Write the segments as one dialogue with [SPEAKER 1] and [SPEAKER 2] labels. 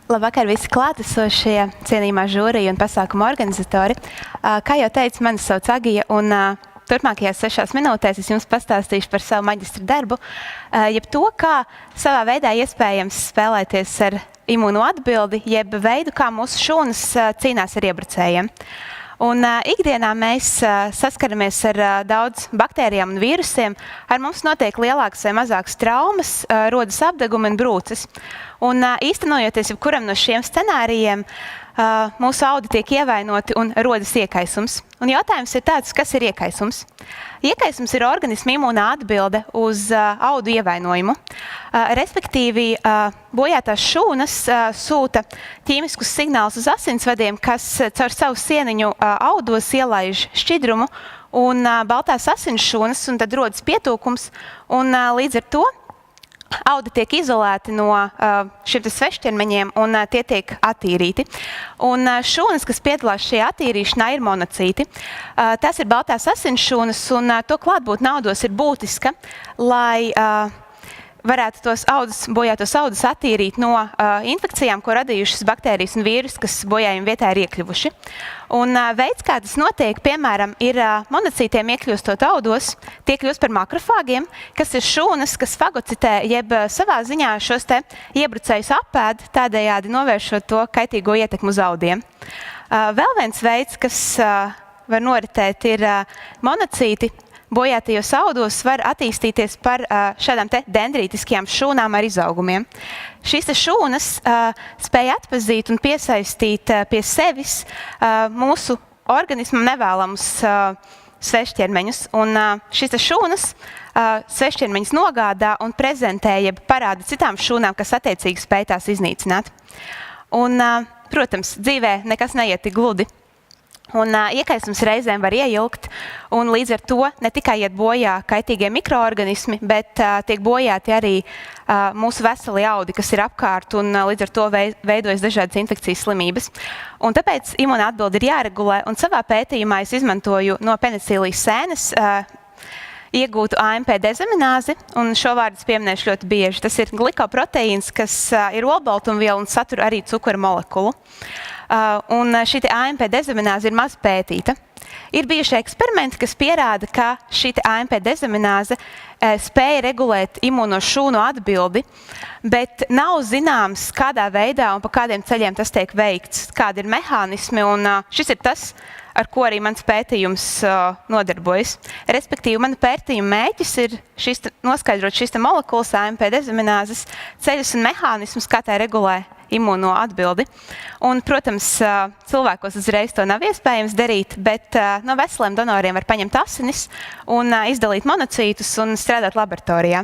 [SPEAKER 1] Labvakar visi klātesošie, cienījumā žūrija un pasākuma organizatori. Kā jau teicu, mani sauc Agija, un turpmākajās 6 minūtēs es jums pastāstīšu par savu maģistra darbu, jeb to, kā savā veidā iespējams spēlēties ar imūnu atbildi, jeb veidu, kā mūsu šūnas cīnās ar iebrucējiem. Un ikdienā mēs saskaramies ar daudz baktērijām un vīrusiem. Ar mums notiek lielākas vai mazākas traumas, rodas apdegumi un brūces. Un īstenojoties jebkuram no šiem scenārijiem, mūsu audi tiek ievainoti un rodas iekaisums. Un jautājums ir tāds, kas ir iekaisums? Iekaisums ir organisma imūnā atbilde uz audu ievainojumu. Respektīvi, bojātās šūnas sūta ķīmiskus signālus uz asinsvadiem, kas caur savu sieniņu audos ielaiž šķidrumu un baltās asins šūnas, un tad rodas pietūkums, un līdz ar to audi tiek izolēti no šiem svešķermeņiem un tie tiek attīrīti. Un šūnas, kas piedalās šajā attīrīšanā, ir monocīti. Tas ir baltās asins šūnas, un to klātbūtne audos ir būtiska, lai varētu tos bojātos audus attīrīt no infekcijām, ko radījušas baktērijas un vīrusi, kas bojājuma vietā ir iekļuvuši. Un veids, kā tas notiek, piemēram, ir monocītiem iekļūstot audos, tie kļūst par makrofāgiem, kas ir šūnas, kas fagocitē, jeb savā ziņā šos te iebrucējus apēd, tādējādi novēršot to kaitīgo ietekmu uz audiem. Vēl viens veids, kas var noritēt, ir monocīti. Bojātajos audos var attīstīties par šādām te dendrītiskajām šūnām ar izaugumiem. Šīs šūnas spēj atpazīt un piesaistīt pie sevis mūsu organismam nevēlamus svešķermeņus. Un šīs šūnas svešķermeņus nogādā un prezentē, jeb parāda citām šūnām, kas attiecīgi spēj tās iznīcināt. Un, protams, dzīvē nekas neiet tik gludi. Un iekaisums reizēm var ieilgt, un līdz ar to ne tikai iet bojā kaitīgie mikroorganismi, bet tiek bojāti arī mūsu veseli audi, kas ir apkārt, un līdz ar to veidojas dažādas infekcijas slimības. Un tāpēc imūna atbilde ir jāregulē, un savā pētījumā es izmantoju no penicīlijas sēnes iegūtu AMP dezamināzi, un šo vārdu es pieminēšu ļoti bieži. Tas ir glikoproteīns, kas ir olbaltumviela un satur arī cukura molekulu. Un šī AMP dezamināze ir maz pētīta. Ir bijuši eksperimenti, kas pierāda, ka šī AMP dezamināze spēja regulēt imūno šūnu atbildi, bet nav zināms, kādā veidā un pa kādiem ceļiem tas tiek veikts, kādi ir mehānismi, un šis ir tas, ar ko arī mans pētījums nodarbojas. Respektīvi, mana pētījuma mērķis ir noskaidrot šīs molekulas AMP dezamināzes ceļus un mehānismus, kā tā regulē imūno atbildi. Un, protams, cilvēkos uzreiz to nav iespējams darīt, bet no veseliem donoriem var paņemt asinis un izdalīt monocītus un strādāt laboratorijā.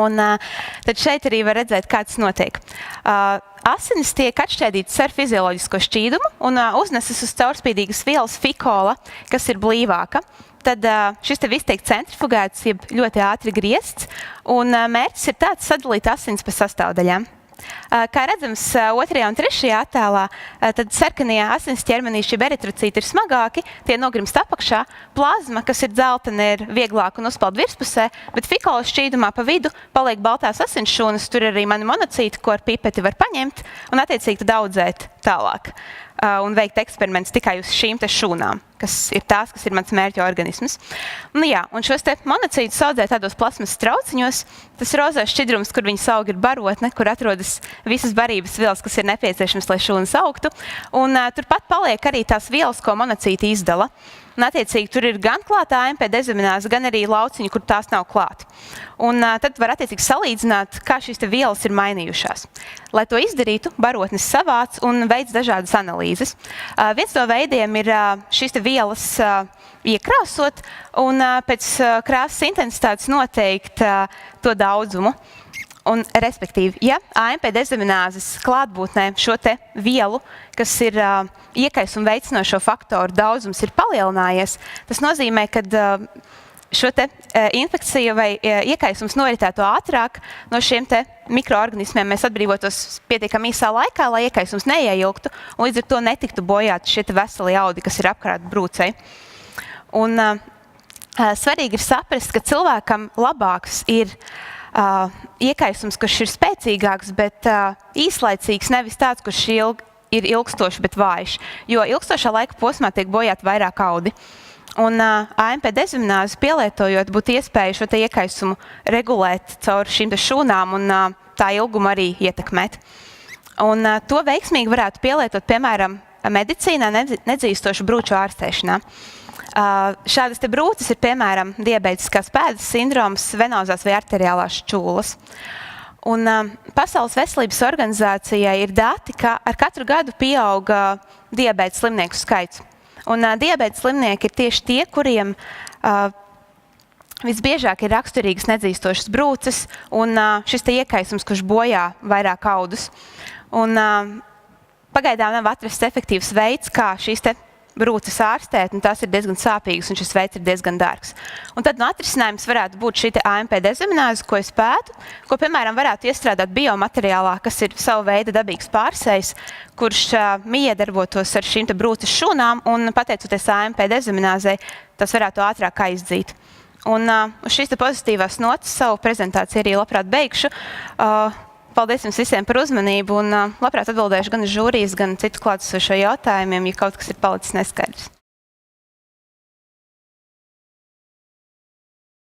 [SPEAKER 1] Un tad šeit arī var redzēt, kā tas notiek. Asinis tiek atšķēdītas ar fizioloģisko šķīdumu un uznesas uz caurspīdīgas vielas fikola, kas ir blīvāka. Tad šis te viss tiek centrifugēts, jeb ļoti ātri griezts, un mērķis ir tāds sadalīt asins pa sastāvdaļām. Kā redzams, 2. un 3. attēlā, tad sarkanie asins ķermenī šie eritrocīti ir smagāki, tie nogrimst apakšā, plazma, kas ir dzeltena, ir vieglāka un uzpeld virspusē, bet fikola šķīdumā pa vidu paliek baltās asins šūnas, tur arī mani monocīti, ko ar pipeti var paņemt un attiecīgi tad audzēt tālāk un veikt eksperimentus tikai uz šīm te šūnām, kas ir tās, kas ir mans mērķa organisms. Un šos te monocītus audzē tādos plasmas trauciņos. Tas rozais šķidrums, kur viņas aug, ir barotne, kur atrodas visas barības vielas, kas ir nepieciešamas, lai šūnas augtu. Un turpat paliek arī tās vielas, ko monocīti izdala. Un attiecīgi tur ir gan klāta AMP dezamināze, gan arī lauciņi, kur tās nav klāt. Un tad var attiecīgi salīdzināt, kā šīs te vielas ir mainījušās. Lai to izdarītu, barotnes savāc un veic dažādas analīzes. Viens no veidiem ir šīs te vielas iekrāsot un pēc krāsas intensitātes noteikt to daudzumu. Un, respektīvi, ja AMP dezamināzes klātbūtnē šo te vielu, kas ir iekaisuma veicinošo faktoru daudzums, ir palielinājies, tas nozīmē, ka šo te infekciju vai iekaisums noritētu ātrāk no šiem te mikroorganismiem. Mēs atbrīvotos pietiekami īsā laikā, lai iekaisums neieilgtu, un līdz ar to netiktu bojāti šie te veseli audi, kas ir apkārt brūcei. Un svarīgi ir saprast, ka cilvēkam labāks ir iekaisums, kurš ir spēcīgāks, bet īslaicīgs, nevis tāds, kurš ir ilgstošs, bet vājš. Jo ilgstošā laika posmā tiek bojāti vairāk audi. Un AMP dezimināzi pielietojot, būtu iespēja šo iekaisumu regulēt caur šīm šūnām un tā ilgumu arī ietekmēt. Un to veiksmīgi varētu pielietot, piemēram, medicīnā nedzīstošu brūču ārstēšanā. Šādas brūces ir, piemēram, diabētiskās pēdas sindroms, venozās vai arteriālās šķūlas. Un Pasaules veselības organizācijai ir dati, ka ar katru gadu pieauga diabēta slimnieku skaits. Un diabēta slimnieki ir tieši tie, kuriem visbiežāk ir raksturīgas nedzīstošas brūces un šis iekaisums, kurš bojā vairāk audus. Un pagaidām nav atrasts efektīvs veids, kā šīs brūces ārstēt, un tās ir diezgan sāpīgas, un šis veids ir diezgan dārgs. Un tad atrisinājums varētu būt šī AMP dezimināze, ko es pētu, ko, piemēram, varētu iestrādāt biomateriālā, kas ir savu veidu dabīgs pārsējs, kurš miedarbotos ar šīm brūces šūnām, un pateicoties AMP dezimināzei, tas varētu ātrāk aizdzīt. Un uz šīs pozitīvās notas savu prezentāciju arī labprāt beigšu. Paldies jums visiem par uzmanību un labprāt atbildēšu gan žūrijas, gan citu klātesošo jautājumiem, ja kaut kas ir palicis neskaidrs.